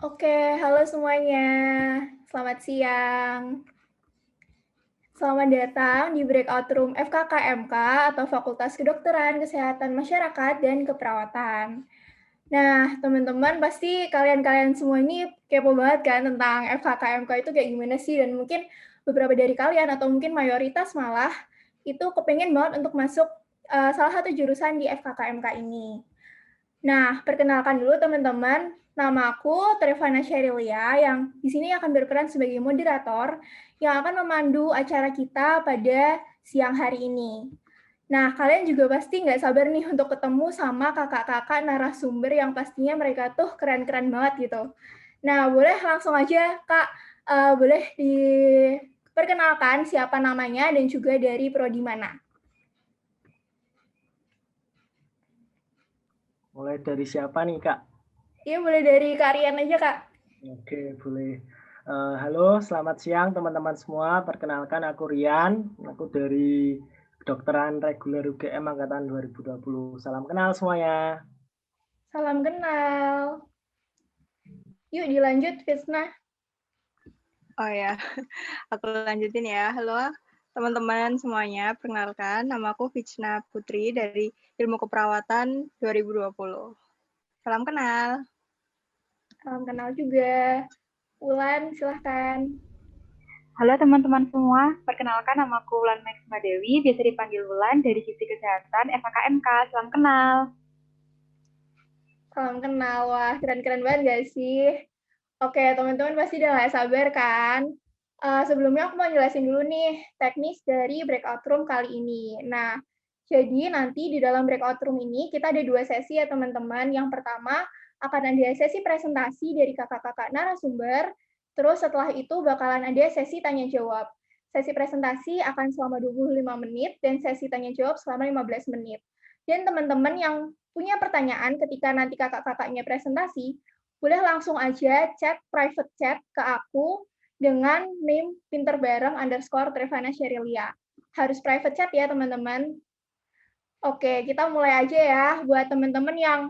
Oke, halo semuanya. Selamat siang. Selamat datang di breakout room FKKMK atau Fakultas Kedokteran, Kesehatan Masyarakat, dan Keperawatan. Nah, teman-teman pasti kalian semua ini kepo banget kan tentang FKKMK itu kayak gimana sih? Dan mungkin beberapa dari kalian atau mungkin mayoritas malah itu kepengen banget untuk masuk salah satu jurusan di FKKMK ini. Nah, perkenalkan dulu teman-teman, nama aku Trevana Sherilia yang di sini akan berperan sebagai moderator yang akan memandu acara kita pada siang hari ini. Nah, kalian juga pasti nggak sabar nih untuk ketemu sama kakak-kakak narasumber yang pastinya mereka tuh keren-keren banget gitu. Nah, boleh langsung aja Kak, boleh diperkenalkan siapa namanya dan juga dari prodi mana? Mulai dari siapa nih, Kak? Iya, boleh dari Kak Rian aja Kak. Oke, boleh. Halo, selamat siang teman-teman semua. Perkenalkan aku Rian, aku dari Kedokteran Reguler UGM Angkatan 2020. Salam kenal semuanya. Salam kenal. Yuk dilanjut, Fisna. Oh ya, aku lanjutin ya. Halo teman-teman semuanya, perkenalkan nama aku Vichna Putri dari Ilmu Keperawatan 2020. Salam kenal. Salam kenal juga. Ulan, silahkan. Halo teman-teman semua, perkenalkan namaku Wulan Maxima Dewi, biasa dipanggil Wulan dari Divisi Kesehatan FKKMK. Salam kenal. Salam kenal. Wah, keren-keren banget gak sih? Oke, teman-teman pasti udah gak sabar kan? Sebelumnya aku mau jelasin dulu nih teknis dari breakout room kali ini. Nah, jadi nanti di dalam breakout room ini kita ada 2 sesi ya teman-teman. Yang pertama akan ada sesi presentasi dari kakak-kakak narasumber, terus setelah itu bakalan ada sesi tanya jawab. Sesi presentasi akan selama 25 menit dan sesi tanya jawab selama 15 menit. Dan teman-teman yang punya pertanyaan ketika nanti kakak-kakaknya presentasi, boleh langsung aja chat private chat ke aku dengan name pinterbareng_Trevana Sherilia. Harus private chat ya teman-teman. Oke, kita mulai aja ya. Buat teman-teman yang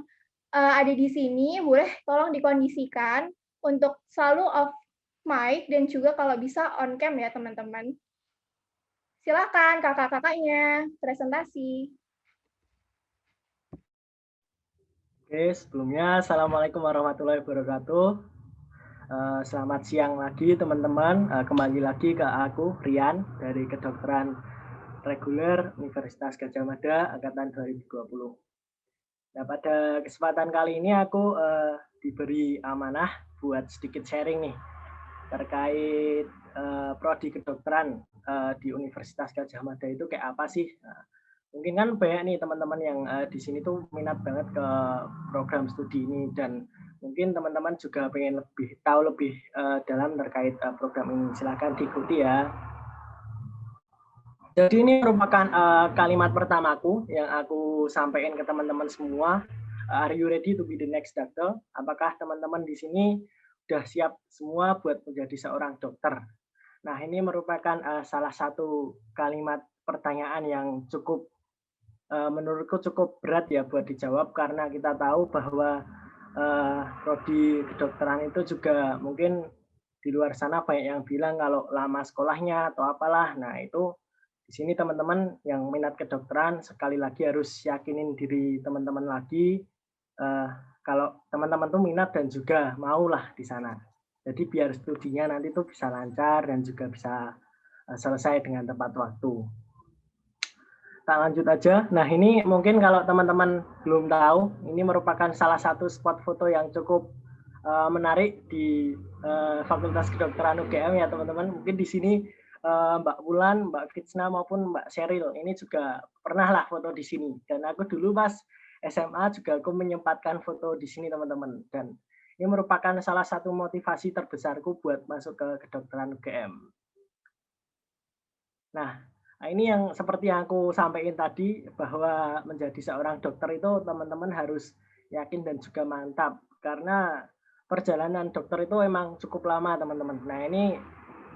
ada di sini, boleh tolong dikondisikan untuk selalu off mic dan juga kalau bisa on cam ya teman-teman. Silakan kakak-kakaknya presentasi. Oke, sebelumnya Assalamualaikum warahmatullahi wabarakatuh. Selamat siang lagi teman-teman. Kembali lagi ke aku, Rian, dari Kedokteran Reguler Universitas Gadjah Mada Angkatan 2020. Nah, pada kesempatan kali ini aku diberi amanah buat sedikit sharing nih terkait prodi kedokteran di Universitas Gadjah Mada itu kayak apa sih? Nah, mungkin kan banyak nih teman-teman yang di sini tuh minat banget ke program studi ini dan mungkin teman-teman juga pengen tahu lebih dalam terkait program ini. Silakan diikuti ya. Jadi ini merupakan kalimat pertamaku yang aku sampaikan ke teman-teman semua. Are you ready to be the next doctor? Apakah teman-teman di sini sudah siap semua buat menjadi seorang dokter? Nah, ini merupakan salah satu kalimat pertanyaan yang cukup menurutku cukup berat ya buat dijawab karena kita tahu bahwa prodi kedokteran itu juga mungkin di luar sana banyak yang bilang kalau lama sekolahnya atau apalah. Nah, itu di sini teman-teman yang minat kedokteran sekali lagi harus yakinin diri teman-teman lagi kalau teman-teman tuh minat dan juga maulah di sana. Jadi biar studinya nanti tuh bisa lancar dan juga bisa selesai dengan tepat waktu. Tak lanjut aja. Nah, ini mungkin kalau teman-teman belum tahu, ini merupakan salah satu spot foto yang cukup menarik di Fakultas Kedokteran UGM ya teman-teman. Mungkin di sini Mbak Wulan, Mbak Fitsna maupun Mbak Sheryl ini juga pernah lah foto di sini. Dan aku dulu pas SMA juga aku menyempatkan foto di sini teman-teman. Dan ini merupakan salah satu motivasi terbesarku buat masuk ke kedokteran UGM. Nah, ini yang seperti yang aku sampaikan tadi bahwa menjadi seorang dokter itu teman-teman harus yakin dan juga mantap karena perjalanan dokter itu emang cukup lama teman-teman. Nah, ini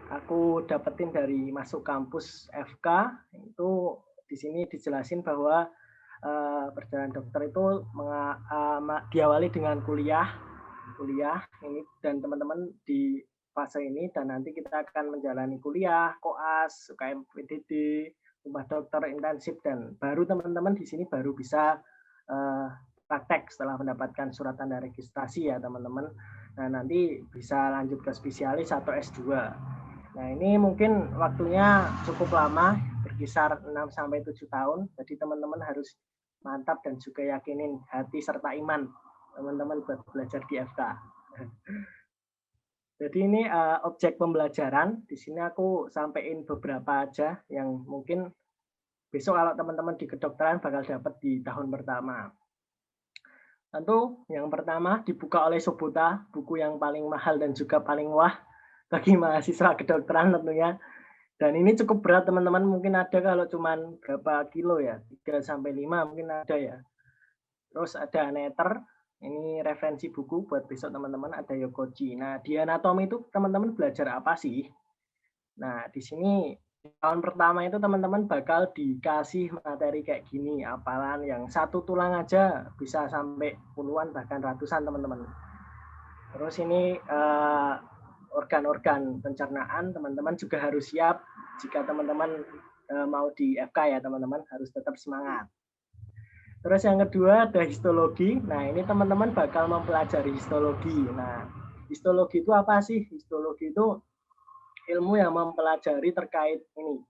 aku dapetin dari masuk kampus FK itu di sini dijelasin bahwa perjalanan dokter itu diawali dengan kuliah kuliah ini dan teman-teman di fase ini, dan nanti kita akan menjalani kuliah, koas, UKM PDD, rumah dokter intensif, dan baru teman-teman di sini baru bisa praktek setelah mendapatkan surat tanda registrasi ya teman-teman. Nah nanti bisa lanjut ke spesialis atau S2. Nah ini mungkin waktunya cukup lama, berkisar 6-7 tahun, jadi teman-teman harus mantap dan juga yakinin hati serta iman teman-teman buat belajar di FK. Jadi ini objek pembelajaran, di sini aku sampaikan beberapa aja yang mungkin besok kalau teman-teman di kedokteran bakal dapat di tahun pertama. Tentu yang pertama dibuka oleh Sobota, buku yang paling mahal dan juga paling wah bagi mahasiswa kedokteran tentunya. Dan ini cukup berat teman-teman, mungkin ada kalau cuman berapa kilo ya, 3-5 mungkin ada ya. Terus ada Netter, ini referensi buku buat besok teman-teman, ada Yokoji. Nah di anatomi itu teman-teman belajar apa sih? Nah di sini tahun pertama itu teman-teman bakal dikasih materi kayak gini, hafalan yang satu tulang aja bisa sampai puluhan bahkan ratusan teman-teman. Terus ini organ-organ pencernaan, teman-teman juga harus siap jika teman-teman mau di FK ya teman-teman, harus tetap semangat. Terus yang kedua ada histologi. Nah ini teman-teman bakal mempelajari histologi. Nah histologi itu apa sih? Histologi itu ilmu yang mempelajari terkait ini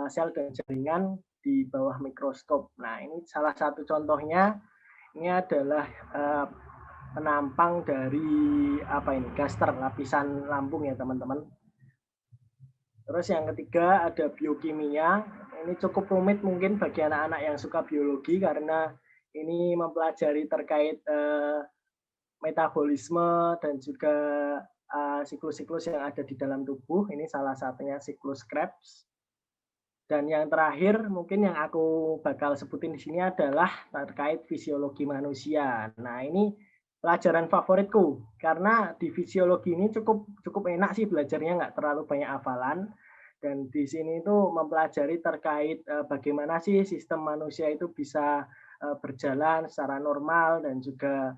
sel dan jaringan di bawah mikroskop. Nah ini salah satu contohnya, ini adalah penampang dari gaster, lapisan lambung ya teman-teman. Terus yang ketiga ada biokimia. Ini cukup rumit mungkin bagi anak-anak yang suka biologi karena ini mempelajari terkait metabolisme dan juga siklus-siklus yang ada di dalam tubuh. Ini salah satunya siklus Krebs. Dan yang terakhir mungkin yang aku bakal sebutin di sini adalah terkait fisiologi manusia. Nah ini pelajaran favoritku karena di fisiologi ini cukup enak sih belajarnya, nggak terlalu banyak hafalan. Dan di sini itu mempelajari terkait bagaimana sih sistem manusia itu bisa berjalan secara normal dan juga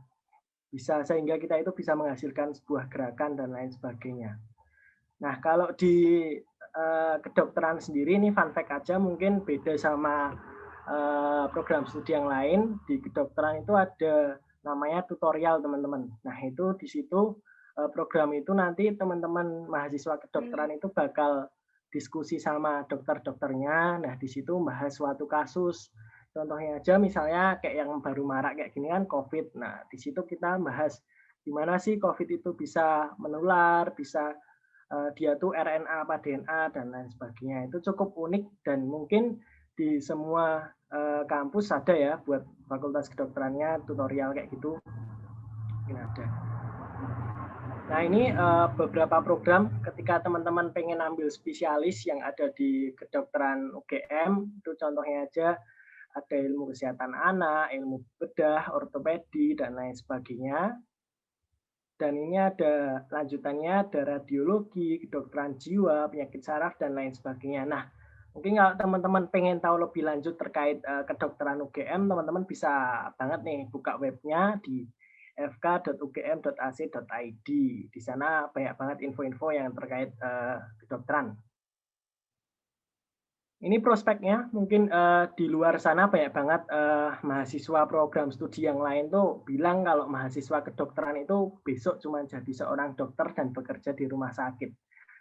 bisa sehingga kita itu bisa menghasilkan sebuah gerakan dan lain sebagainya. Nah kalau di kedokteran sendiri ini fun fact aja, mungkin beda sama program studi yang lain. Di kedokteran itu ada namanya tutorial teman-teman. Nah itu di situ program itu nanti teman-teman mahasiswa kedokteran itu bakal diskusi sama dokter-dokternya. Nah di situ bahas suatu kasus. Contohnya aja misalnya kayak yang baru marak kayak gini kan COVID. Nah di situ kita bahas gimana sih COVID itu bisa menular, bisa dia tuh RNA apa DNA dan lain sebagainya. Itu cukup unik dan mungkin di semua kampus ada ya buat fakultas kedokterannya tutorial kayak gitu. Mungkin ada. Nah ini beberapa program ketika teman-teman pengen ambil spesialis yang ada di kedokteran UGM, itu contohnya aja ada ilmu kesehatan anak, ilmu bedah, ortopedi dan lain sebagainya. Dan ini ada lanjutannya, ada radiologi, kedokteran jiwa, penyakit saraf, dan lain sebagainya. Nah, mungkin kalau teman-teman pengen tahu lebih lanjut terkait kedokteran UGM, teman-teman bisa banget nih buka webnya di fk.ugm.ac.id. Di sana banyak banget info-info yang terkait kedokteran. Ini prospeknya, mungkin di luar sana banyak banget mahasiswa program studi yang lain tuh bilang kalau mahasiswa kedokteran itu besok cuma jadi seorang dokter dan bekerja di rumah sakit.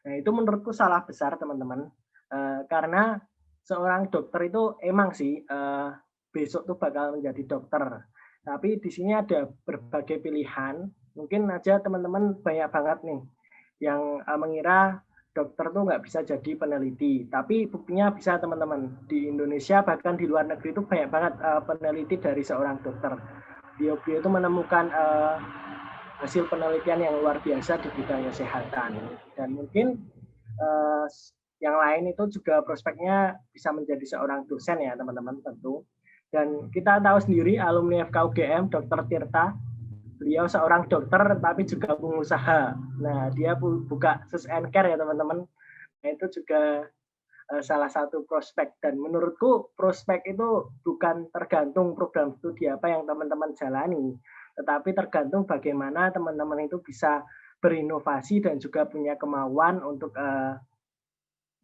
Nah itu menurutku salah besar teman-teman, karena seorang dokter itu emang sih besok tuh bakal menjadi dokter. Tapi di sini ada berbagai pilihan, mungkin aja teman-teman banyak banget nih yang mengira dokter tuh nggak bisa jadi peneliti, tapi buktinya bisa teman-teman. Di Indonesia bahkan di luar negeri itu banyak banget peneliti dari seorang dokter. Dia itu menemukan hasil penelitian yang luar biasa di bidang kesehatan. Dan mungkin yang lain itu juga prospeknya bisa menjadi seorang dosen ya teman-teman tentu. Dan kita tahu sendiri alumni FK UGM, Dr. Tirta, beliau seorang dokter tapi juga pengusaha. Nah, dia buka sus and care ya teman-teman. Nah, itu juga salah satu prospek. Dan menurutku prospek itu bukan tergantung program studi apa yang teman-teman jalani, tetapi tergantung bagaimana teman-teman itu bisa berinovasi dan juga punya kemauan untuk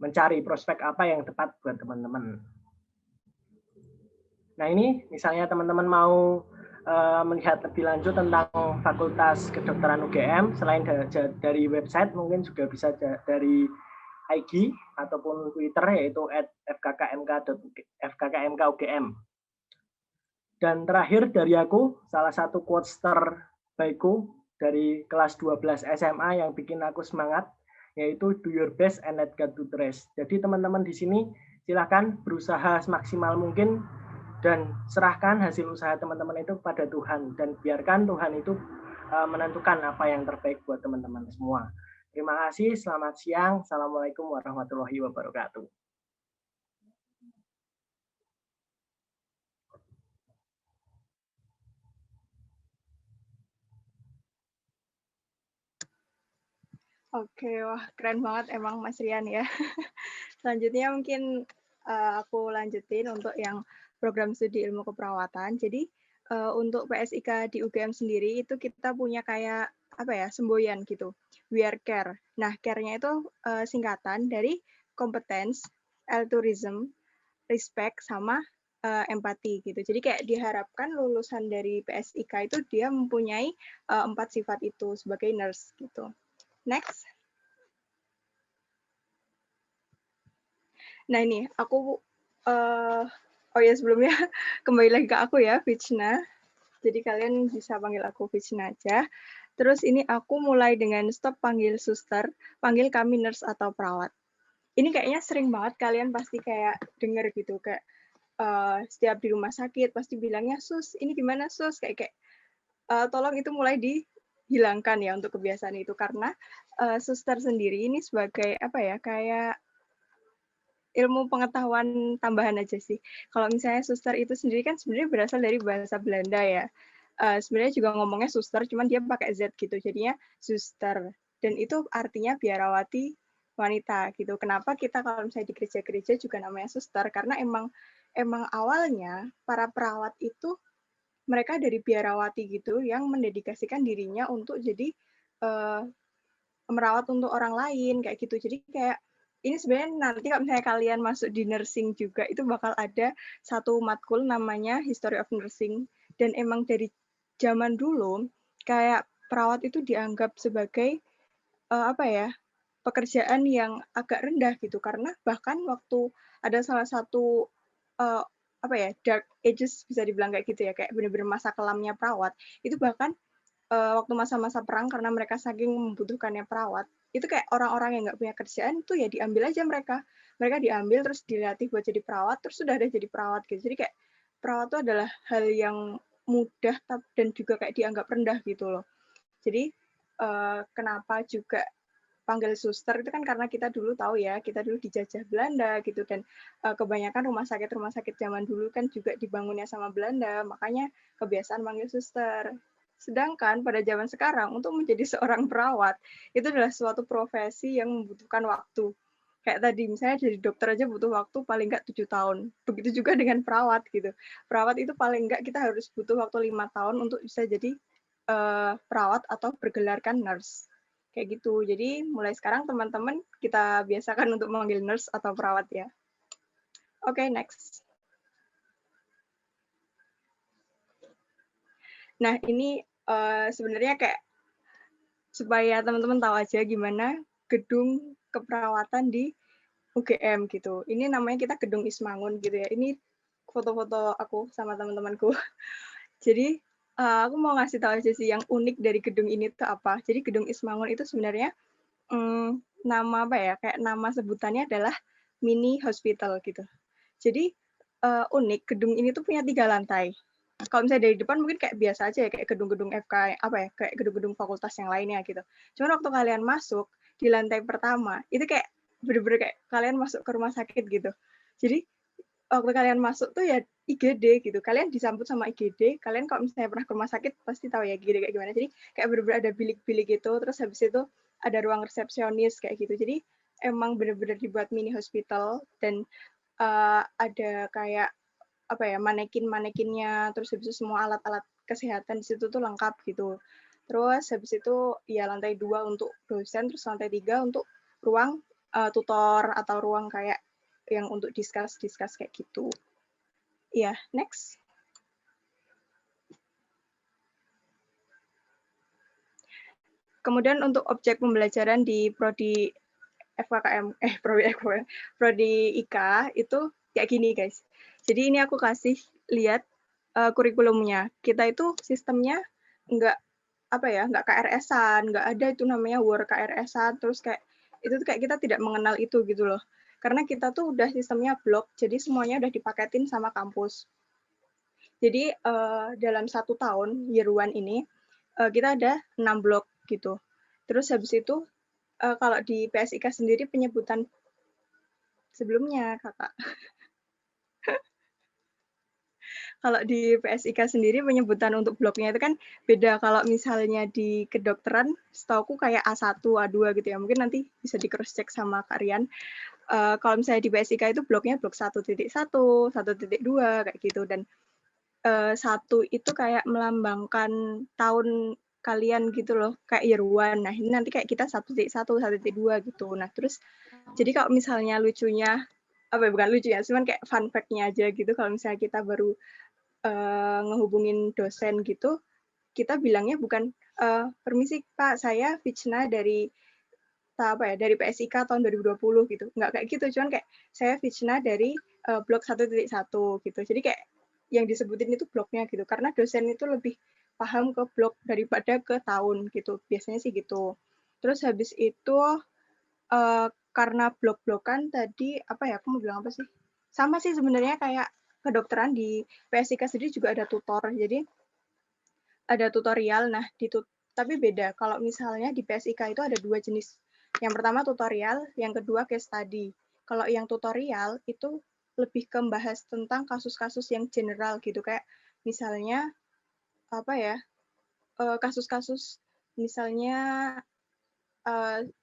mencari prospek apa yang tepat buat teman-teman. Nah ini misalnya teman-teman mau melihat lebih lanjut tentang Fakultas Kedokteran UGM, selain dari website mungkin juga bisa dari IG ataupun Twitter yaitu @fkkmk.ugm. Dan terakhir dari aku, salah satu quotes terbaikku dari kelas 12 SMA yang bikin aku semangat, yaitu do your best and let God do the rest. Jadi teman-teman di sini silahkan berusaha semaksimal mungkin dan serahkan hasil usaha teman-teman itu kepada Tuhan dan biarkan Tuhan itu menentukan apa yang terbaik buat teman-teman semua. Terima kasih, selamat siang. Assalamualaikum warahmatullahi wabarakatuh. Oke, wah keren banget emang Mas Rian ya. Selanjutnya mungkin aku lanjutin untuk yang program studi ilmu keperawatan. Jadi untuk PSIK di UGM sendiri itu kita punya kayak apa ya, semboyan gitu. We are care. Nah, care-nya itu singkatan dari competence, altruism, respect sama empati gitu. Jadi kayak diharapkan lulusan dari PSIK itu dia mempunyai 4 sifat itu sebagai nurse gitu. Next. Nah ini aku oh ya sebelumnya kembali lagi ke aku ya, Vichna. Jadi kalian bisa panggil aku Vichna aja. Terus ini aku mulai dengan stop panggil suster, panggil kami nurse atau perawat. Ini kayaknya sering banget kalian pasti kayak denger gitu kayak setiap di rumah sakit pasti bilangnya sus, ini gimana sus kayak tolong itu mulai dihilangkan ya untuk kebiasaan itu karena suster sendiri ini sebagai apa ya kayak ilmu pengetahuan tambahan aja sih. Kalau misalnya suster itu sendiri kan sebenarnya berasal dari bahasa Belanda ya. Sebenarnya juga ngomongnya suster, cuman dia pakai Z gitu, jadinya suster. Dan itu artinya biarawati wanita gitu. Kenapa kita kalau misalnya di gereja-gereja juga namanya suster? Karena emang awalnya para perawat itu mereka dari biarawati gitu yang mendedikasikan dirinya untuk jadi merawat untuk orang lain kayak gitu. Jadi kayak ini sebenarnya nanti kalau misalnya kalian masuk di nursing juga itu bakal ada satu matkul namanya History of Nursing dan emang dari zaman dulu kayak perawat itu dianggap sebagai apa ya pekerjaan yang agak rendah gitu karena bahkan waktu ada salah satu apa ya dark ages bisa dibilang kayak gitu ya kayak bener-bener masa kelamnya perawat itu bahkan waktu masa-masa perang karena mereka saking membutuhkannya perawat itu kayak orang-orang yang nggak punya kerjaan tuh ya diambil aja mereka diambil terus dilatih buat jadi perawat terus sudah ada jadi perawat gitu jadi kayak perawat itu adalah hal yang mudah dan juga kayak dianggap rendah gitu loh jadi kenapa juga panggil suster itu kan karena kita dulu tahu ya kita dulu dijajah Belanda gitu dan kebanyakan rumah sakit zaman dulu kan juga dibangunnya sama Belanda makanya kebiasaan panggil suster. Sedangkan pada zaman sekarang untuk menjadi seorang perawat itu adalah suatu profesi yang membutuhkan waktu. Kayak tadi misalnya jadi dokter aja butuh waktu paling nggak 7 tahun. Begitu juga dengan perawat gitu. Perawat itu paling nggak kita harus butuh waktu 5 tahun untuk bisa jadi perawat atau bergelarkan nurse. Kayak gitu. Jadi mulai sekarang teman-teman kita biasakan untuk memanggil nurse atau perawat ya. Oke, next. Nah, ini sebenarnya kayak supaya teman-teman tahu aja gimana gedung keperawatan di UGM gitu. Ini namanya kita Gedung Ismangun gitu ya. Ini foto-foto aku sama teman-temanku. Jadi aku mau ngasih tahu aja sih yang unik dari gedung ini tuh apa. Jadi Gedung Ismangun itu sebenarnya nama apa ya? Kayak nama sebutannya adalah mini hospital gitu. Jadi unik gedung ini tuh punya 3 lantai. Kalau misalnya dari depan mungkin kayak biasa aja ya kayak gedung-gedung FK apa ya kayak gedung-gedung fakultas yang lainnya gitu. Cuman waktu kalian masuk di lantai pertama itu kayak bener-bener kayak kalian masuk ke rumah sakit gitu. Jadi waktu kalian masuk tuh ya IGD gitu. Kalian disambut sama IGD. Kalian kalau misalnya pernah ke rumah sakit pasti tahu ya IGD kayak gimana. Jadi kayak bener-bener ada bilik-bilik gitu. Terus habis itu ada ruang resepsionis kayak gitu. Jadi emang bener-bener dibuat mini hospital dan ada kayak apa ya, manekinnya, terus habis itu semua alat-alat kesehatan di situ tuh lengkap gitu. Terus habis itu ya lantai 2 untuk dosen, terus lantai 3 untuk ruang tutor atau ruang kayak yang untuk discuss kayak gitu. Iya, next. Kemudian untuk objek pembelajaran di prodi FKKM, prodi IK itu kayak gini guys. Jadi ini aku kasih lihat kurikulumnya. Kita itu sistemnya nggak KRS-an, nggak ada itu namanya Word KRS-an, terus kayak itu tuh kayak kita tidak mengenal itu gitu loh. Karena kita tuh udah sistemnya blok, jadi semuanya udah dipaketin sama kampus. Jadi dalam 1 tahun year 1 ini kita ada 6 blok gitu. Terus habis itu kalau di PSIK sendiri penyebutan sebelumnya kakak. Kalau di PSIK sendiri penyebutan untuk bloknya itu kan beda. Kalau misalnya di kedokteran, setauku kayak A1, A2 gitu ya. Mungkin nanti bisa di cross check sama Kak Rian. Kalau misalnya di PSIK itu bloknya blok 1.1, 1.2 kayak gitu. Dan 1 itu kayak melambangkan tahun kalian gitu loh, kayak year 1. Nah, ini nanti kayak kita 1.1, 1.2 gitu. Nah, terus jadi kalau misalnya lucunya, bukan lucu ya, cuman kayak fun fact-nya aja gitu, kalau misalnya kita baru ngehubungin dosen gitu, kita bilangnya bukan, permisi Pak, saya Vichna dari PSIK tahun 2020 gitu. Nggak kayak gitu, cuman kayak saya Vichna dari blok 1.1 gitu. Jadi kayak yang disebutin itu bloknya gitu, karena dosen itu lebih paham ke blok daripada ke tahun gitu, biasanya sih gitu. Terus habis itu karena blok-blokan tadi aku mau bilang apa sih? Sama sih sebenarnya kayak kedokteran di PSIK sendiri juga ada tutor, jadi ada tutorial. Nah tapi beda. Kalau misalnya di PSIK itu ada 2 jenis. Yang pertama tutorial, yang kedua case study. Kalau yang tutorial itu lebih ke membahas tentang kasus-kasus yang general gitu, kayak misalnya kasus-kasus misalnya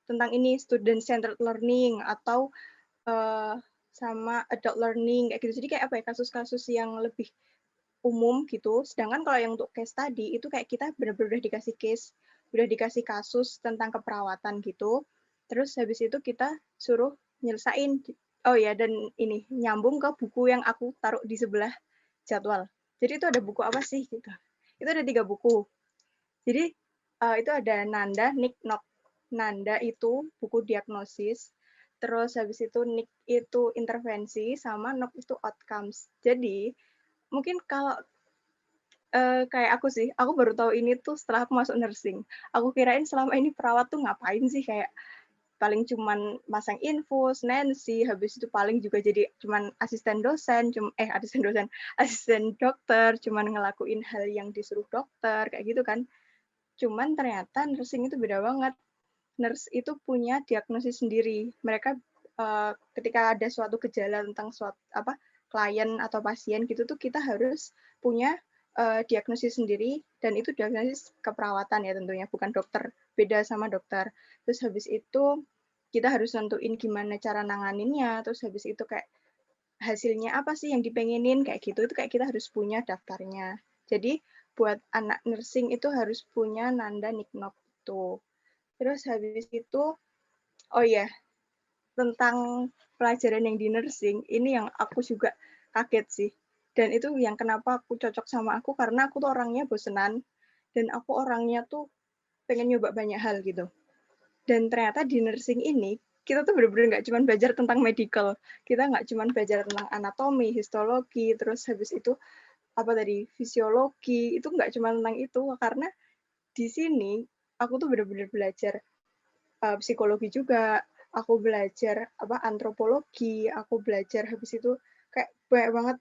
tentang ini student centered learning atau sama adult learning kayak gitu. Jadi kayak kasus-kasus yang lebih umum gitu. Sedangkan kalau yang untuk case study itu kayak kita benar-benar udah dikasih case, udah dikasih kasus tentang keperawatan gitu. Terus habis itu kita suruh nyelesain. Oh ya, dan ini nyambung ke buku yang aku taruh di sebelah jadwal. Jadi itu ada buku apa sih gitu. Itu ada 3 buku. Jadi itu ada Nanda, Nick, Nok. Nanda itu buku diagnosis, terus habis itu Nick itu intervensi, sama Nok itu outcomes. Jadi mungkin kalau kayak aku sih, aku baru tahu ini tuh setelah aku masuk nursing. Aku kirain selama ini perawat tuh ngapain sih, kayak paling cuman masang infus, Nancy, habis itu paling juga jadi cuman asisten dokter, cuman ngelakuin hal yang disuruh dokter, kayak gitu kan. Cuman ternyata nursing itu beda banget. Nurse itu punya diagnosis sendiri. Mereka ketika ada suatu gejala tentang klien atau pasien gitu tuh kita harus punya diagnosis sendiri, dan itu diagnosis keperawatan ya tentunya, bukan dokter. Beda sama dokter. Terus habis itu kita harus nentuin gimana cara nanganinnya, terus habis itu kayak hasilnya apa sih yang dipengenin, kayak gitu. Itu kayak kita harus punya daftarnya. Jadi buat anak nursing itu harus punya Nanda Niknok itu. Terus habis itu, oh ya, tentang pelajaran yang di nursing, ini yang aku juga kaget sih. Dan itu yang kenapa aku cocok sama aku, karena aku tuh orangnya bosenan, dan aku orangnya tuh pengen nyoba banyak hal gitu. Dan ternyata di nursing ini, kita tuh bener-bener nggak cuma belajar tentang medical, kita nggak cuma belajar tentang anatomi, histologi, terus habis itu fisiologi, itu nggak cuma tentang itu, karena di sini aku tuh bener-bener belajar psikologi juga, aku belajar antropologi, aku belajar habis itu kayak banyak banget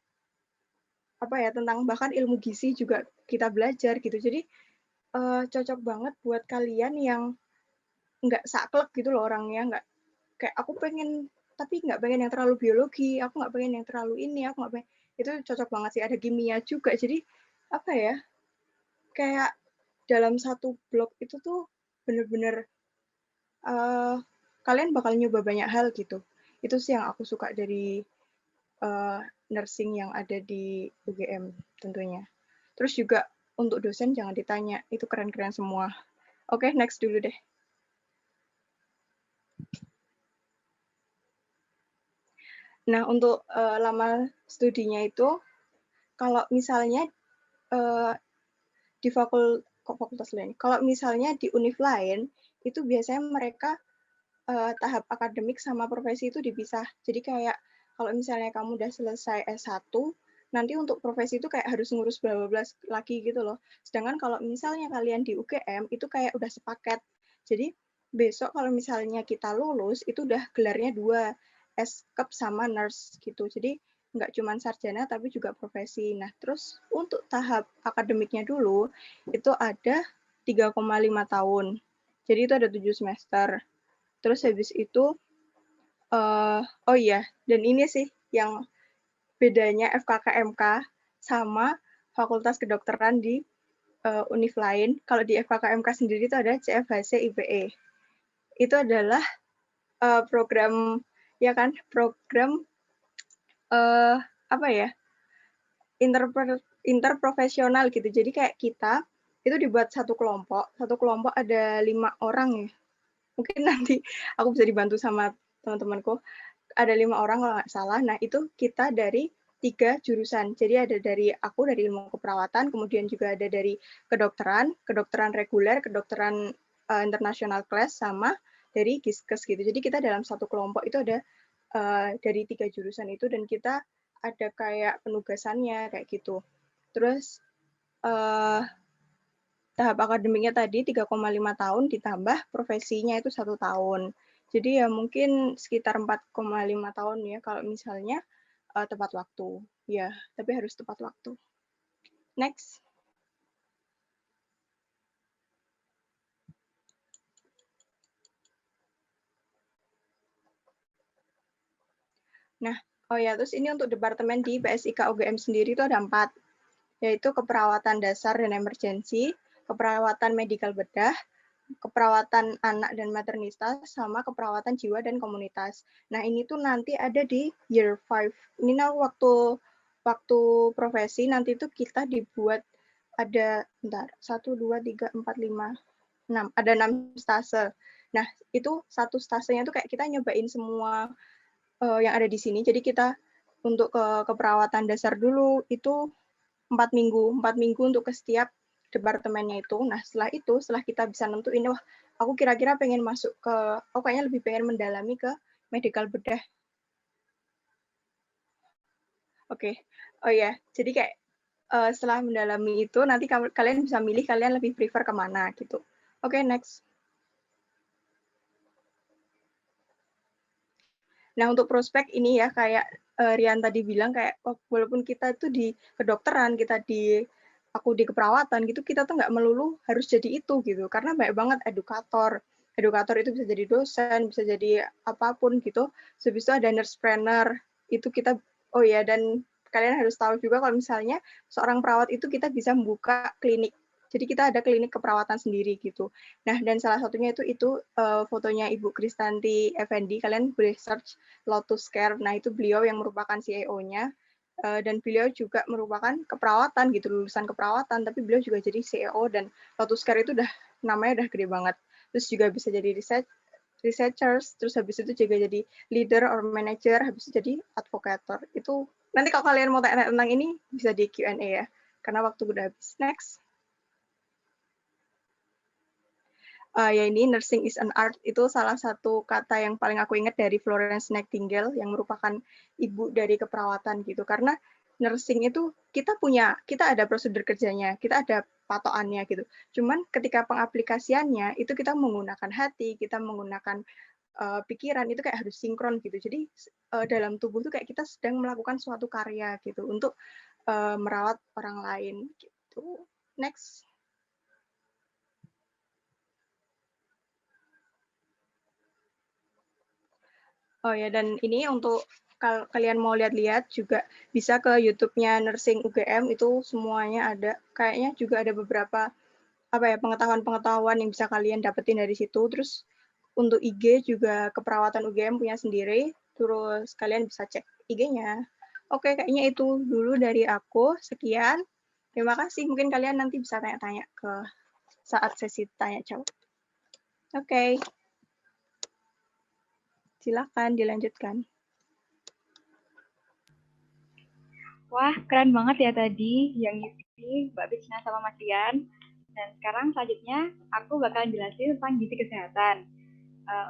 tentang bahkan ilmu gizi juga kita belajar gitu. Jadi cocok banget buat kalian yang nggak saklek gitu loh orangnya, nggak kayak aku pengen tapi nggak pengen yang terlalu biologi, aku nggak pengen yang terlalu ini, aku nggak pengen, itu cocok banget sih. Ada kimia juga, jadi kayak dalam satu blok itu tuh bener-bener kalian bakal nyoba banyak hal gitu. Itu sih yang aku suka dari nursing yang ada di UGM tentunya. Terus juga untuk dosen jangan ditanya, itu keren-keren semua. Oke, next dulu deh. Nah, untuk lama studinya itu, kalau misalnya di fakultas lain, kalau misalnya di univ lain, itu biasanya mereka tahap akademik sama profesi itu dipisah. Jadi kayak kalau misalnya kamu udah selesai S1, nanti untuk profesi itu kayak harus ngurus bla bla bla lagi gitu loh. Sedangkan kalau misalnya kalian di UGM itu kayak udah sepaket. Jadi besok kalau misalnya kita lulus itu udah gelarnya 2, S-Kep sama nurse gitu. Jadi nggak cuma sarjana tapi juga profesi. Nah, terus untuk tahap akademiknya dulu itu ada 3,5 tahun. Jadi itu ada 7 semester. Terus habis itu, oh iya, dan ini sih yang bedanya FKKMK sama Fakultas Kedokteran di univ lain. Kalau di FKKMK sendiri itu ada CFHC IPE. Itu adalah program, ya kan, program apa ya, interprofesional gitu. Jadi kayak kita itu dibuat satu kelompok ada 5 orang ya. Mungkin nanti aku bisa dibantu sama teman-temanku. Ada 5 orang kalau nggak salah. Nah, itu kita dari 3 jurusan. Jadi ada dari aku dari ilmu keperawatan, kemudian juga ada dari kedokteran reguler, kedokteran international class, sama dari Giskes gitu. Jadi kita dalam satu kelompok itu ada dari 3 jurusan itu, dan kita ada kayak penugasannya kayak gitu. Terus tahap akademiknya tadi 3,5 tahun ditambah profesinya itu 1 tahun. Jadi ya mungkin sekitar 4,5 tahun ya kalau misalnya tepat waktu. Ya, tapi harus tepat waktu. Next. Nah, oh ya, terus ini untuk departemen di PSIK UGM sendiri itu ada 4, yaitu keperawatan dasar dan emergensi, keperawatan medikal bedah, keperawatan anak dan maternitas, sama keperawatan jiwa dan komunitas. Nah, ini tuh nanti ada di year 5. Ini waktu profesi nanti itu kita dibuat ada 1, 2, 3, 4, 5, 6. Ada 6 stase. Nah, itu satu stasenya tuh kayak kita nyobain semua yang ada di sini. Jadi kita untuk keperawatan dasar dulu itu 4 minggu. 4 minggu untuk ke setiap departemennya itu. Nah, setelah kita bisa nentuin, wah, aku kira-kira pengen masuk ke, aku kayaknya lebih pengen mendalami ke medical bedah. Oke. Oh ya, jadi kayak setelah mendalami itu, nanti kalian bisa milih kalian lebih prefer kemana gitu. Oke, next. Nah, untuk prospek ini ya, kayak Rian tadi bilang, kayak walaupun kita itu di kedokteran, aku di keperawatan gitu, kita tuh nggak melulu harus jadi itu gitu, karena banyak banget edukator itu bisa jadi dosen, bisa jadi apapun gitu. Habis itu ada nursepreneur, itu kita, oh ya, dan kalian harus tahu juga kalau misalnya seorang perawat itu kita bisa membuka klinik. Jadi kita ada klinik keperawatan sendiri gitu. Nah, dan salah satunya itu fotonya Ibu Kristanti Effendi, kalian boleh search Lotus Care. Nah, itu beliau yang merupakan CEO-nya, dan beliau juga merupakan keperawatan gitu, lulusan keperawatan, tapi beliau juga jadi CEO, dan Lotus Care itu namanya udah gede banget. Terus juga bisa jadi researchers, terus habis itu juga jadi leader or manager, habis itu jadi advocator. Itu nanti kalau kalian mau tanya tentang ini bisa di Q&A ya, karena waktu udah habis. Next. Ya ini nursing is an art, itu salah satu kata yang paling aku ingat dari Florence Nightingale yang merupakan ibu dari keperawatan gitu. Karena nursing itu kita ada prosedur kerjanya, kita ada patokannya gitu. Cuman ketika pengaplikasiannya itu kita menggunakan hati, kita menggunakan pikiran, itu kayak harus sinkron gitu. Jadi dalam tubuh itu kayak kita sedang melakukan suatu karya gitu untuk merawat orang lain gitu. Next. Oh ya, dan ini untuk kalau kalian mau lihat-lihat juga bisa ke YouTube-nya Nursing UGM, itu semuanya ada. Kayaknya juga ada beberapa pengetahuan-pengetahuan yang bisa kalian dapetin dari situ. Terus untuk IG juga keperawatan UGM punya sendiri. Terus kalian bisa cek IG-nya. Oke, kayaknya itu dulu dari aku. Sekian. Terima kasih. Mungkin kalian nanti bisa tanya-tanya ke saat sesi tanya jawab. Oke. Silakan dilanjutkan. Wah, keren banget ya tadi yang ngisi Mbak Bitsna sama Mas Rian. Dan sekarang selanjutnya aku bakalan jelasin tentang gizi kesehatan.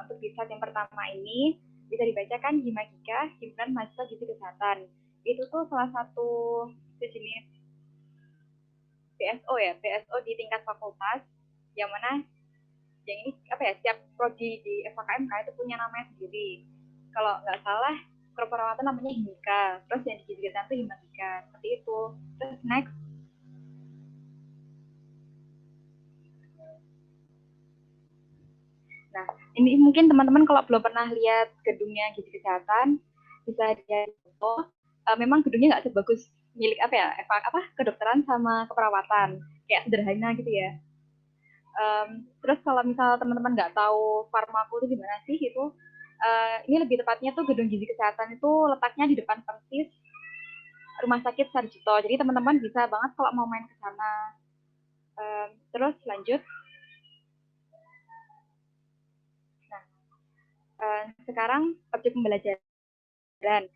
Untuk di slide yang pertama ini bisa dibacakan Himagika, Himpunan Mahasiswa Gizi Kesehatan. Itu tuh salah satu sejenis BSO ya, BSO di tingkat fakultas, yang mana yang ini apa ya, setiap prodi di FKMK itu punya namanya sendiri. Kalau nggak salah keperawatan namanya Himika, terus yang di gizi kesehatan itu Himagika, seperti itu. Terus next. Nah, ini mungkin teman-teman kalau belum pernah lihat gedungnya gizi kesehatan, bisa lihat foto. Memang gedungnya nggak sebagus milik kedokteran sama keperawatan, kayak sederhana gitu ya. Terus kalau misal teman-teman nggak tahu Farmaku itu gimana sih, itu ini lebih tepatnya tuh gedung gizi kesehatan itu letaknya di depan persis Rumah Sakit Sarjito. Jadi teman-teman bisa banget kalau mau main ke sana. Terus lanjut. Sekarang objek pembelajaran.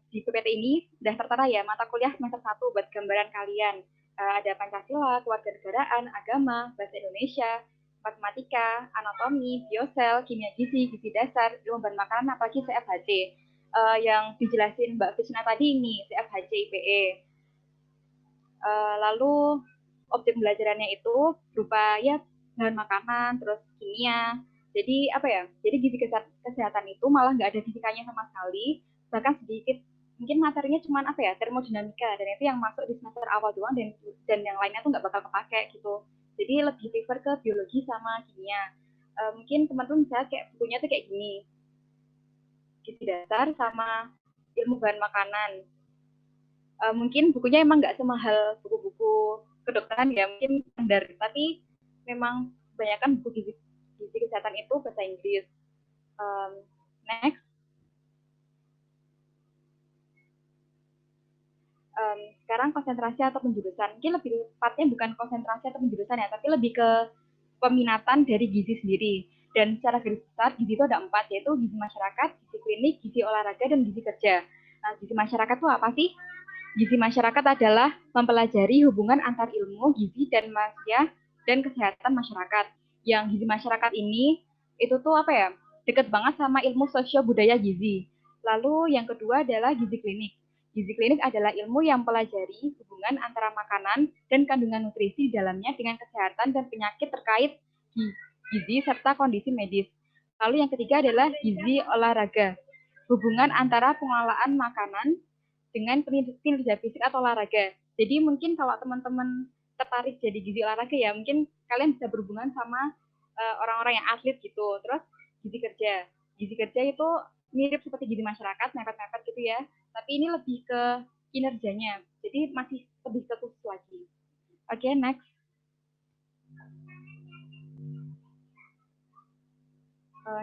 Di PPT ini sudah tertera ya mata kuliah semester 1 buat gambaran kalian. Ada Pancasila, kewarganegaraan, agama, bahasa Indonesia, matematika, anatomi, biosel, kimia gizi, gizi dasar, ilmu bahan makanan, apalagi CFHC. Yang dijelasin Mbak Fitna tadi ini, CFHC IPE. Lalu objek pembelajarannya itu berupa ya bahan makanan, terus kimia. Jadi apa ya? Jadi gizi kesehatan itu malah nggak ada fisikanya sama sekali, bahkan sedikit mungkin materinya cuma apa ya, termodinamika, dan itu yang masuk di semester awal doang, dan yang lainnya tuh nggak bakal kepake gitu. Jadi lebih prefer ke biologi sama kimia. Mungkin teman-teman bisa kayak bukunya tuh kayak gini, gizi dasar sama ilmu bahan makanan. Mungkin bukunya emang nggak semahal buku-buku kedokteran ya, mungkin standar, tapi memang kebanyakan buku gizi kesehatan itu bahasa Inggris. Next. Sekarang konsentrasi atau penjurusan. Mungkin lebih tepatnya bukan konsentrasi atau penjurusan ya, tapi lebih ke peminatan dari gizi sendiri. Dan secara garis besar, gizi itu ada 4, yaitu gizi masyarakat, gizi klinik, gizi olahraga, dan gizi kerja. Nah, gizi masyarakat itu apa sih? Gizi masyarakat adalah mempelajari hubungan antar ilmu gizi dan manusia dan kesehatan masyarakat. Yang gizi masyarakat ini itu tuh apa ya? Deket banget sama ilmu sosio budaya gizi. Lalu yang kedua adalah gizi klinik. Gizi klinik adalah ilmu yang mempelajari hubungan antara makanan dan kandungan nutrisi di dalamnya dengan kesehatan dan penyakit terkait gizi serta kondisi medis. Lalu yang ketiga adalah gizi olahraga. Hubungan antara pengelolaan makanan dengan kinerja fisik atau olahraga. Jadi mungkin kalau teman-teman tertarik jadi gizi olahraga ya, mungkin kalian bisa berhubungan sama orang-orang yang atlet gitu. Terus gizi kerja. Gizi kerja itu mirip seperti gizi masyarakat, mepet-mepet gitu ya. Tapi ini lebih ke kinerjanya. Jadi masih lebih ke khusus lagi. Oke, next.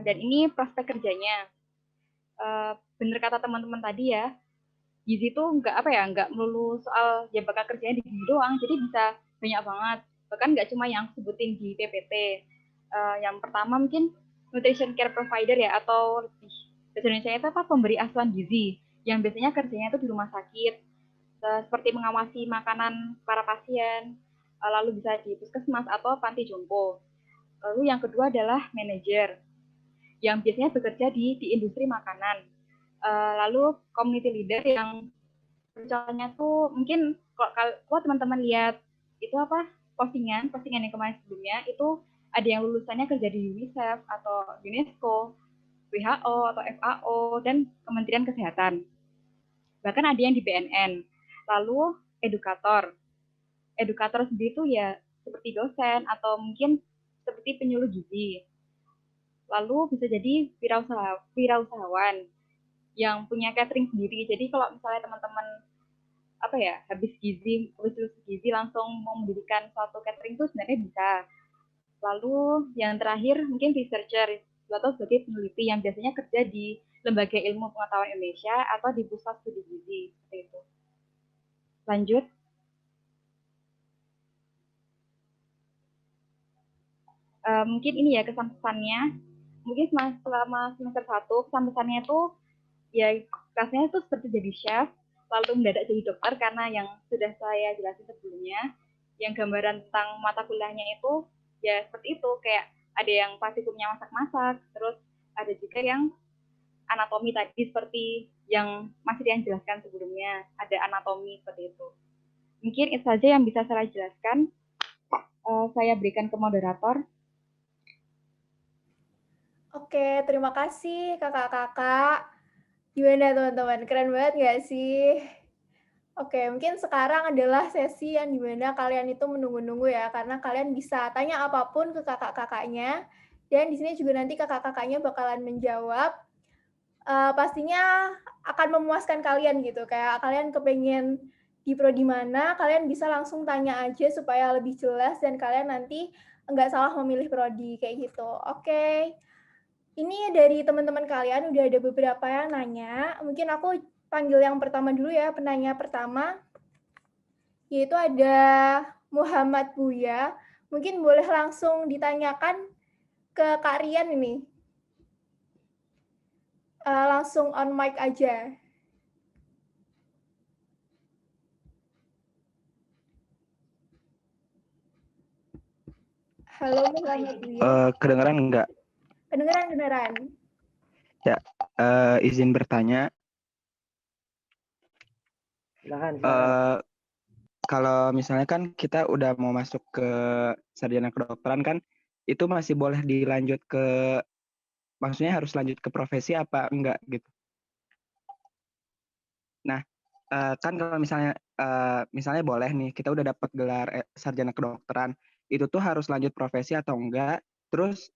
Dan ini prospek kerjanya. Bener kata teman-teman tadi ya, gizi itu nggak melulu soal ya bakal kerjanya di gizi doang, jadi bisa banyak banget, bahkan nggak cuma yang sebutin di PPT. Yang pertama mungkin nutrition care provider ya, atau lebih bahasa Indonesia itu apa, pemberi asuhan gizi, yang biasanya kerjanya itu di rumah sakit, seperti mengawasi makanan para pasien, lalu bisa di puskesmas atau panti jompo. Lalu yang kedua adalah manajer, yang biasanya bekerja di industri makanan. Lalu community leader, yang contohnya tuh mungkin kalau teman-teman lihat itu apa, postingan yang kemarin sebelumnya itu ada yang lulusannya kerja di UNICEF atau UNESCO, WHO atau FAO, dan Kementerian Kesehatan. Bahkan ada yang di BNN. Lalu edukator sendiri itu ya seperti dosen atau mungkin seperti penyuluh gizi. Lalu bisa jadi wirausahawan yang punya catering sendiri. Jadi kalau misalnya teman-teman habis lulus gizi langsung mau mendirikan suatu catering itu sebenarnya bisa. Lalu yang terakhir mungkin researcher atau sebagai peneliti yang biasanya kerja di Lembaga Ilmu Pengetahuan Indonesia atau di Pusat Studi Gizi, seperti itu. Lanjut. Mungkin ini ya kesan-pesannya. Mungkin selama semester 1, kesan-pesannya itu ya kelasnya itu seperti jadi chef, lalu mendadak jadi dokter karena yang sudah saya jelasin sebelumnya. Yang gambaran tentang mata kuliahnya itu ya seperti itu, kayak ada yang praktikumnya masak-masak, terus ada juga yang anatomi tadi seperti yang Mas Rian jelaskan sebelumnya, ada anatomi seperti itu. Mungkin itu saja yang bisa saya jelaskan. Saya berikan ke moderator. Oke, terima kasih kakak-kakak. Gimana teman-teman, keren banget nggak sih? Oke, mungkin sekarang adalah sesi yang dimana kalian itu menunggu-nunggu ya, karena kalian bisa tanya apapun ke kakak-kakaknya, dan di sini juga nanti kakak-kakaknya bakalan menjawab. Pastinya akan memuaskan kalian gitu, kayak kalian kepengen di prodi mana, kalian bisa langsung tanya aja supaya lebih jelas dan kalian nanti nggak salah memilih prodi kayak gitu. Oke. Ini dari teman-teman kalian udah ada beberapa yang nanya. Mungkin aku panggil yang pertama dulu ya, penanya pertama. Yaitu ada Muhammad Buya. Mungkin boleh langsung ditanyakan ke Kak Rian ini. Langsung on mic aja. Halo Muhammad Buya. Kedengeran enggak? Kedengeran. Ya, izin bertanya. Silakan. Kalau misalnya kan kita udah mau masuk ke sarjana kedokteran kan, itu masih boleh dilanjut ke, maksudnya harus lanjut ke profesi apa enggak gitu. Nah, kan kalau misalnya boleh nih, kita udah dapat gelar sarjana kedokteran, itu tuh harus lanjut profesi atau enggak. Terus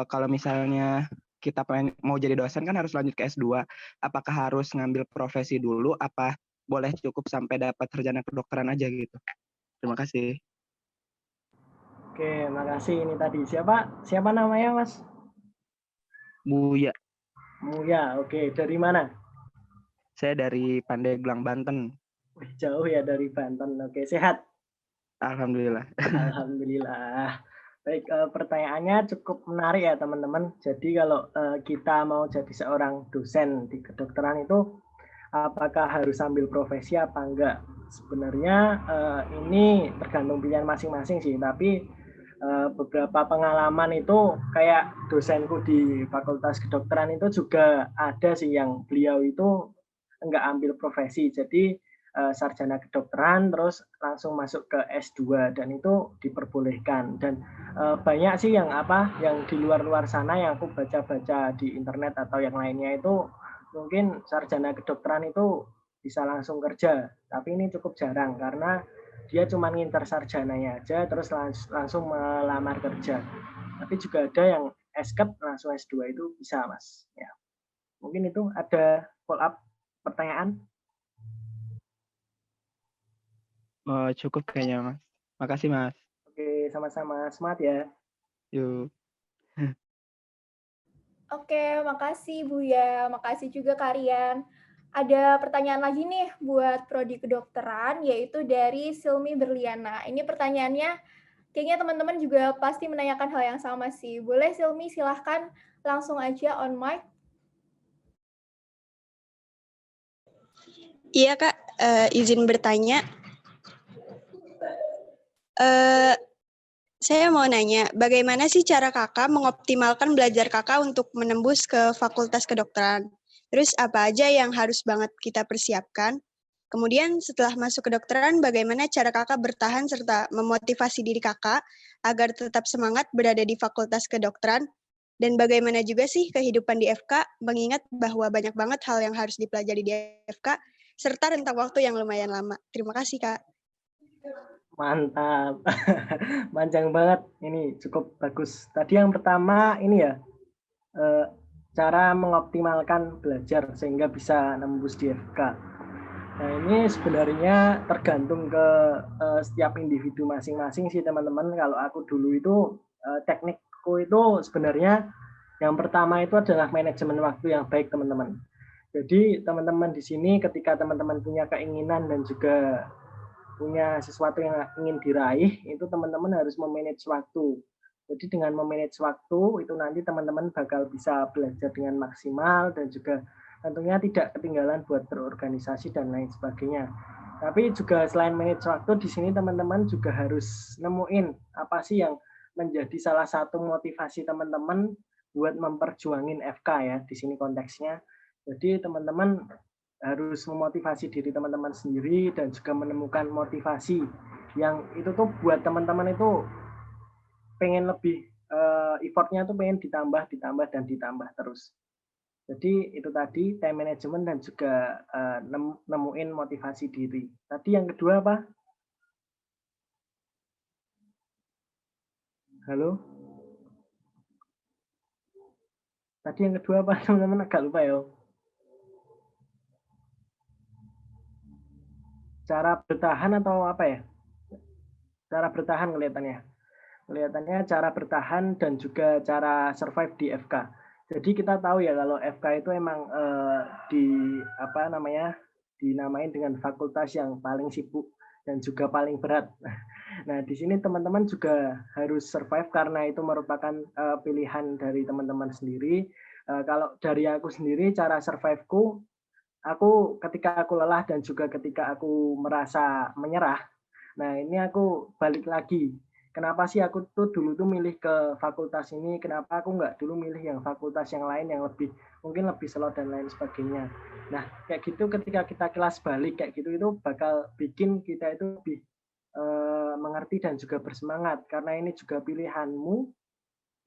kalau misalnya kita mau jadi dosen kan harus lanjut ke S2. Apakah harus ngambil profesi dulu, apa boleh cukup sampai dapat sarjana kedokteran aja gitu? Terima kasih. Oke, makasih. Ini tadi siapa namanya, Mas? Buya. Buya. Oke, dari mana? Saya dari Pandeglang, Banten. Jauh ya dari Banten. Oke, sehat? Alhamdulillah. Alhamdulillah. Baik, pertanyaannya cukup menarik ya teman-teman. Jadi kalau kita mau jadi seorang dosen di kedokteran itu, apakah harus ambil profesi apa enggak? Sebenarnya ini tergantung pilihan masing-masing sih, tapi beberapa pengalaman itu kayak dosenku di Fakultas Kedokteran itu juga ada sih yang beliau itu enggak ambil profesi. Jadi sarjana kedokteran terus langsung masuk ke S2 dan itu diperbolehkan. Dan banyak sih yang di luar sana yang aku baca-baca di internet atau yang lainnya itu mungkin sarjana kedokteran itu bisa langsung kerja, tapi ini cukup jarang karena dia cuma nginter sarjananya aja terus langsung melamar kerja. Tapi juga ada yang S-Ket langsung S2 itu bisa, Mas. Ya. Mungkin itu ada follow up pertanyaan? Cukup kayaknya, Mas. Makasih, Mas. Oke, sama-sama. Semangat ya. Yuk. Oke, makasih Buya. Makasih juga Karian. Ada pertanyaan lagi nih buat prodi kedokteran, yaitu dari Silmi Berliana. Ini pertanyaannya, kayaknya teman-teman juga pasti menanyakan hal yang sama sih. Boleh Silmi, silahkan langsung aja on mic. Iya Kak, izin bertanya. Saya mau nanya, bagaimana sih cara kakak mengoptimalkan belajar kakak untuk menembus ke fakultas kedokteran? Terus apa aja yang harus banget kita persiapkan? Kemudian setelah masuk kedokteran, bagaimana cara kakak bertahan serta memotivasi diri kakak agar tetap semangat berada di fakultas kedokteran? Dan bagaimana juga sih kehidupan di FK, mengingat bahwa banyak banget hal yang harus dipelajari di FK, serta rentang waktu yang lumayan lama. Terima kasih, Kak. Mantap. Panjang banget. Ini cukup bagus. Tadi yang pertama ini ya, cara mengoptimalkan belajar sehingga bisa nembus di FK. Nah, ini sebenarnya tergantung ke setiap individu masing-masing sih teman-teman. Kalau aku dulu itu teknikku itu sebenarnya Yang pertama itu adalah manajemen waktu yang baik, teman-teman. Jadi teman-teman di sini ketika teman-teman punya keinginan dan juga punya sesuatu yang ingin diraih, itu teman-teman harus memanage waktu. Jadi dengan memanage waktu, itu nanti teman-teman bakal bisa belajar dengan maksimal dan juga tentunya tidak ketinggalan buat berorganisasi dan lain sebagainya. Tapi juga selain manage waktu, di sini teman-teman juga harus nemuin apa sih yang menjadi salah satu motivasi teman-teman buat memperjuangin FK ya, di sini konteksnya. Jadi teman-teman harus memotivasi diri teman-teman sendiri dan juga menemukan motivasi yang itu tuh buat teman-teman itu pengen lebih effortnya tuh pengen ditambah terus. Jadi itu tadi time management dan juga nemuin motivasi diri. Tadi yang kedua apa? Halo? Tadi yang kedua apa teman-teman, agak lupa ya. Cara bertahan atau apa ya? Cara bertahan kelihatannya. Kelihatannya cara bertahan dan juga cara survive di FK. Jadi kita tahu ya kalau FK itu emang dinamain dengan fakultas yang paling sibuk dan juga paling berat. Nah, di sini teman-teman juga harus survive karena itu merupakan pilihan dari teman-teman sendiri. Kalau dari aku sendiri, cara survive-ku, ketika aku lelah dan juga ketika aku merasa menyerah, nah ini aku balik lagi. Kenapa sih aku tuh dulu tuh milih ke fakultas ini? Kenapa aku nggak dulu milih yang fakultas yang lain yang mungkin lebih slow dan lain sebagainya. Nah kayak gitu ketika kita kelas balik kayak gitu itu bakal bikin kita itu lebih mengerti dan juga bersemangat karena ini juga pilihanmu.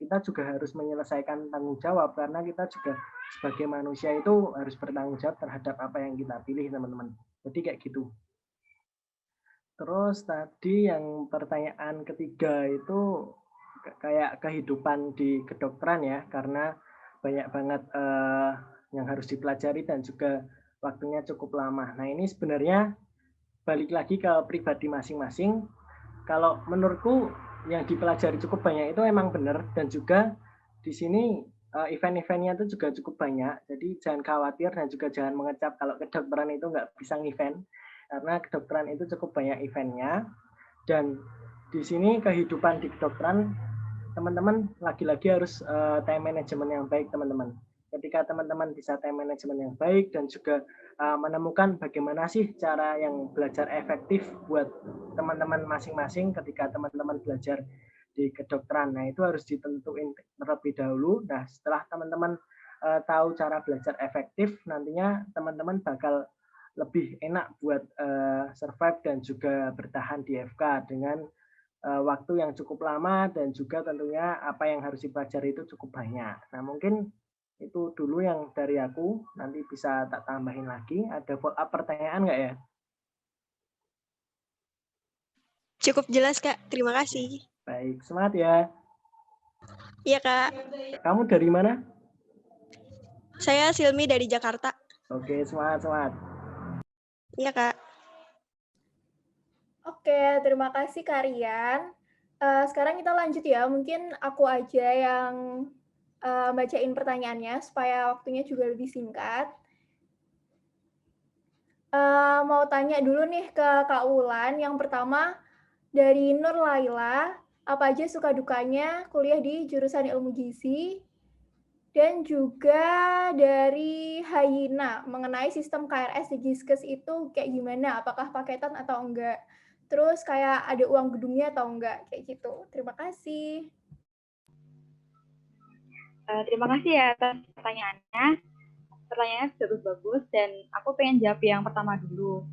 Kita juga harus menyelesaikan tanggung jawab karena kita juga sebagai manusia itu harus bertanggung jawab terhadap apa yang kita pilih, teman-teman. Jadi kayak gitu. Terus tadi yang pertanyaan ketiga itu kayak kehidupan di kedokteran ya, karena banyak banget yang harus dipelajari dan juga waktunya cukup lama. Nah ini sebenarnya balik lagi ke pribadi masing-masing. Kalau menurutku yang dipelajari cukup banyak itu emang benar dan juga di sini event-eventnya itu juga cukup banyak. Jadi jangan khawatir dan juga jangan mengecap kalau kedokteran itu nggak bisa event karena kedokteran itu cukup banyak eventnya dan di sini kehidupan di kedokteran teman-teman lagi-lagi harus time management yang baik, teman-teman. Ketika teman-teman bisa time management yang baik dan juga menemukan bagaimana sih cara yang belajar efektif buat teman-teman masing-masing ketika teman-teman belajar di kedokteran. Nah, itu harus ditentuin terlebih dahulu. Nah, setelah teman-teman tahu cara belajar efektif, nantinya teman-teman bakal lebih enak buat survive dan juga bertahan di FK dengan waktu yang cukup lama dan juga tentunya apa yang harus dipelajari itu cukup banyak. Nah, mungkin itu dulu yang dari aku, nanti bisa tak tambahin lagi. Ada follow up pertanyaan nggak ya? Cukup jelas, Kak. Terima kasih. Baik, semangat ya. Iya, Kak. Kamu dari mana? Saya Silmi dari Jakarta. Oke, semangat. Iya, Kak. Oke, terima kasih Kak Rian. Sekarang kita lanjut ya, mungkin aku aja yang bacain pertanyaannya supaya waktunya juga lebih singkat. Mau tanya dulu nih ke Kak Wulan. Yang pertama, dari Nur Laila, apa aja suka dukanya kuliah di jurusan ilmu gizi? Dan juga dari Hayina, mengenai sistem KRS di Giskes itu kayak gimana? Apakah paketan atau enggak? Terus kayak ada uang gedungnya atau enggak? Kayak gitu. Terima kasih. Terima kasih ya atas pertanyaannya. Pertanyaannya bagus dan aku pengen jawab yang pertama dulu.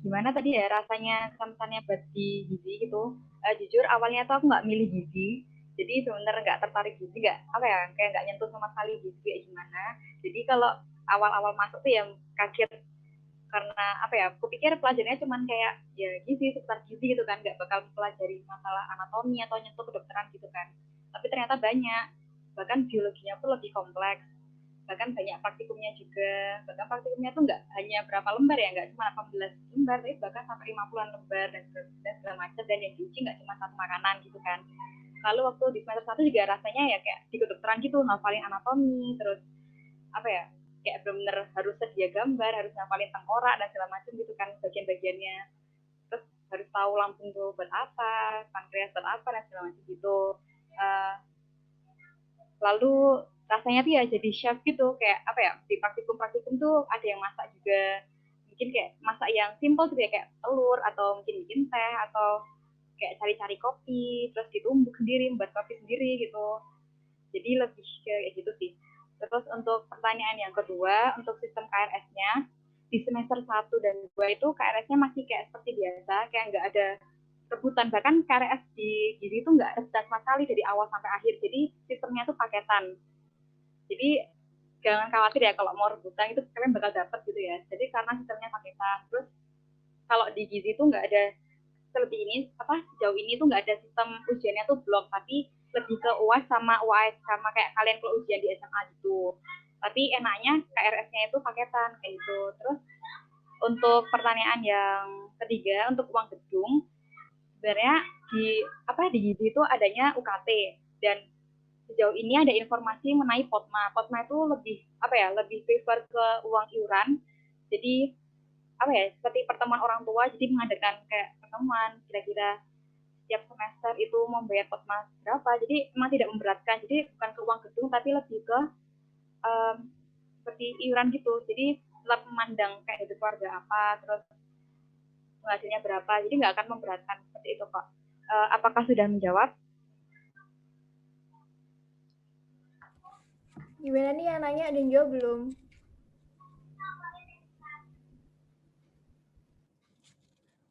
Gimana tadi ya rasanya kesannya buat di gizi gitu. Jujur awalnya tuh aku nggak milih gizi, jadi sebenarnya nggak tertarik gizi, kayak nggak nyentuh sama sekali gizi kayak gimana. Jadi kalau awal-awal masuk tuh yang kaget karena aku pikir pelajarannya cuman kayak ya gizi, seputar gizi gitu kan, nggak bakal pelajari masalah anatomi atau nyentuh kedokteran gitu kan. Tapi ternyata banyak, bahkan biologinya pun lebih kompleks, bahkan banyak praktikumnya juga. Bahkan praktikumnya tuh nggak hanya berapa lembar ya, nggak cuma 18 lembar, tapi bahkan sampai 50-an lembar dan segala macam, dan yang diuji nggak cuma satu makanan gitu kan. Lalu waktu di semester 1 juga rasanya ya kayak di kedokteran gitu, ngafalin anatomi, terus apa ya, kayak benar-benar harus sedia gambar, harus ngafalin tengkorak dan segala macam gitu kan bagian-bagiannya. Terus harus tahu lambung tuh buat apa, pankreas buat apa dan segala macam gitu. Lalu rasanya tuh ya jadi chef gitu, kayak apa ya, di praktikum tuh ada yang masak juga, mungkin kayak masak yang simple gitu ya, kayak telur atau mungkin bikin teh atau kayak cari-cari kopi terus ditumbuk sendiri, buat kopi sendiri gitu. Jadi lebih kayak gitu sih. Terus untuk pertanyaan yang kedua, untuk sistem KRS-nya di semester 1 dan 2 itu KRS-nya masih kayak seperti biasa, kayak nggak ada rebutan, bahkan KRS di gizi itu nggak rebutan sama sekali dari awal sampai akhir, jadi sistemnya tuh paketan. Jadi jangan khawatir ya kalau mau rebutan itu kalian bakal dapat gitu ya, jadi karena sistemnya paketan. Terus kalau di gizi itu nggak ada selebih ini, sejauh ini tuh nggak ada sistem ujiannya tuh blok, tapi lebih ke UAS sama UAS, sama kayak kalian kalau ujian di SMA gitu. Tapi enaknya KRS-nya itu paketan kayak gitu. Terus untuk pertanyaan yang ketiga, untuk uang gedung, sebenarnya di gizi itu adanya UKT, dan sejauh ini ada informasi mengenai POTMA. POTMA itu lebih prefer ke uang iuran. Jadi seperti pertemuan orang tua, jadi mengadakan kayak pertemuan kira-kira setiap semester itu membayar POTMA berapa. Jadi memang tidak memberatkan. Jadi bukan ke uang gedung tapi lebih ke seperti iuran gitu. Jadi tetap memandang kayak hidup keluarga apa, terus penghasilannya berapa, jadi nggak akan memberatkan seperti itu kok. Apakah sudah menjawab? Gimana nih yang nanya dan jawab belum?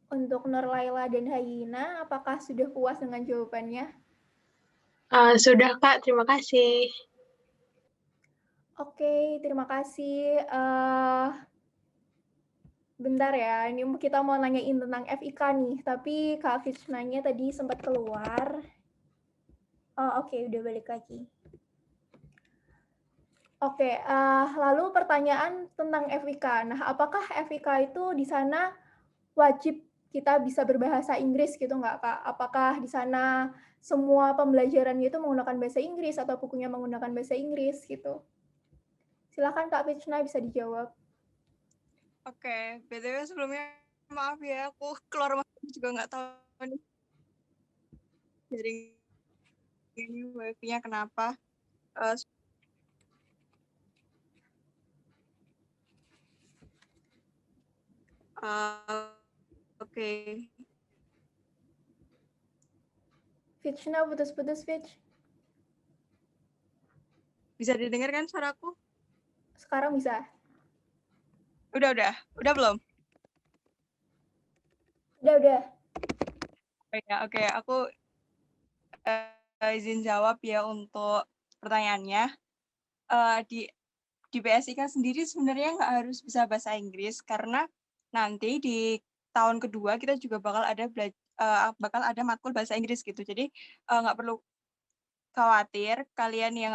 Untuk Nur Laila dan Hayina, apakah sudah puas dengan jawabannya? Sudah Kak, terima kasih. Oke, terima kasih. Bentar ya, ini kita mau nanyain tentang FIK nih, tapi Kak Fitch nanya tadi sempat keluar. Oke, udah balik lagi. Oke, lalu pertanyaan tentang FIK. Nah, apakah FIK itu di sana wajib kita bisa berbahasa Inggris gitu nggak, Kak? Apakah di sana semua pembelajarannya itu menggunakan bahasa Inggris atau bukunya menggunakan bahasa Inggris gitu? Silakan Kak Fitchna bisa dijawab. Oke, BTW sebelumnya maaf ya, aku keluar rumah juga nggak tahu nih dari ini wifi-nya kenapa. Oke. Fitchna putus-putus, Fitch. Bisa didengar kan suaraku? Sekarang bisa. Udah belum? Udah. Oke, aku izin jawab ya untuk pertanyaannya. Di PSIK sendiri sebenarnya nggak harus bisa bahasa Inggris, karena nanti di tahun kedua kita juga bakal ada matkul bahasa Inggris gitu. Jadi nggak perlu khawatir kalian yang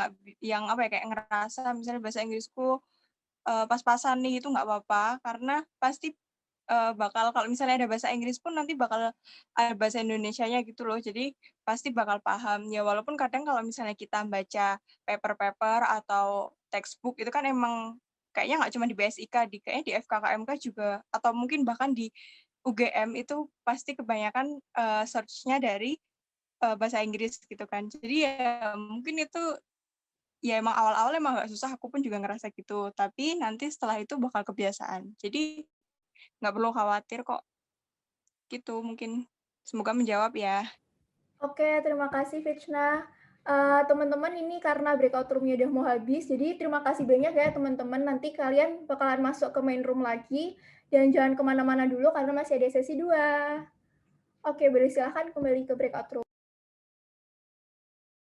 kayak ngerasa misalnya bahasa Inggrisku pas-pasan nih, itu nggak apa-apa, karena pasti bakal, kalau misalnya ada bahasa Inggris pun nanti bakal ada bahasa Indonesianya gitu loh, jadi pasti bakal paham ya. Walaupun kadang kalau misalnya kita baca paper atau textbook itu kan emang kayaknya nggak cuma di BSIK, kayaknya di FKKMK juga, atau mungkin bahkan di UGM itu pasti kebanyakan search-nya dari bahasa Inggris gitu kan. Jadi ya mungkin itu ya emang awal-awal emang nggak susah, aku pun juga ngerasa gitu, tapi nanti setelah itu bakal kebiasaan, jadi nggak perlu khawatir kok. Gitu mungkin, semoga menjawab ya. Oke, terima kasih Fitchna. Teman-teman, ini karena breakout room-nya udah mau habis, jadi terima kasih banyak ya teman-teman. Nanti kalian bakalan masuk ke main room lagi, dan jangan kemana-mana dulu karena masih ada sesi 2. Oke, boleh silahkan kembali ke breakout room.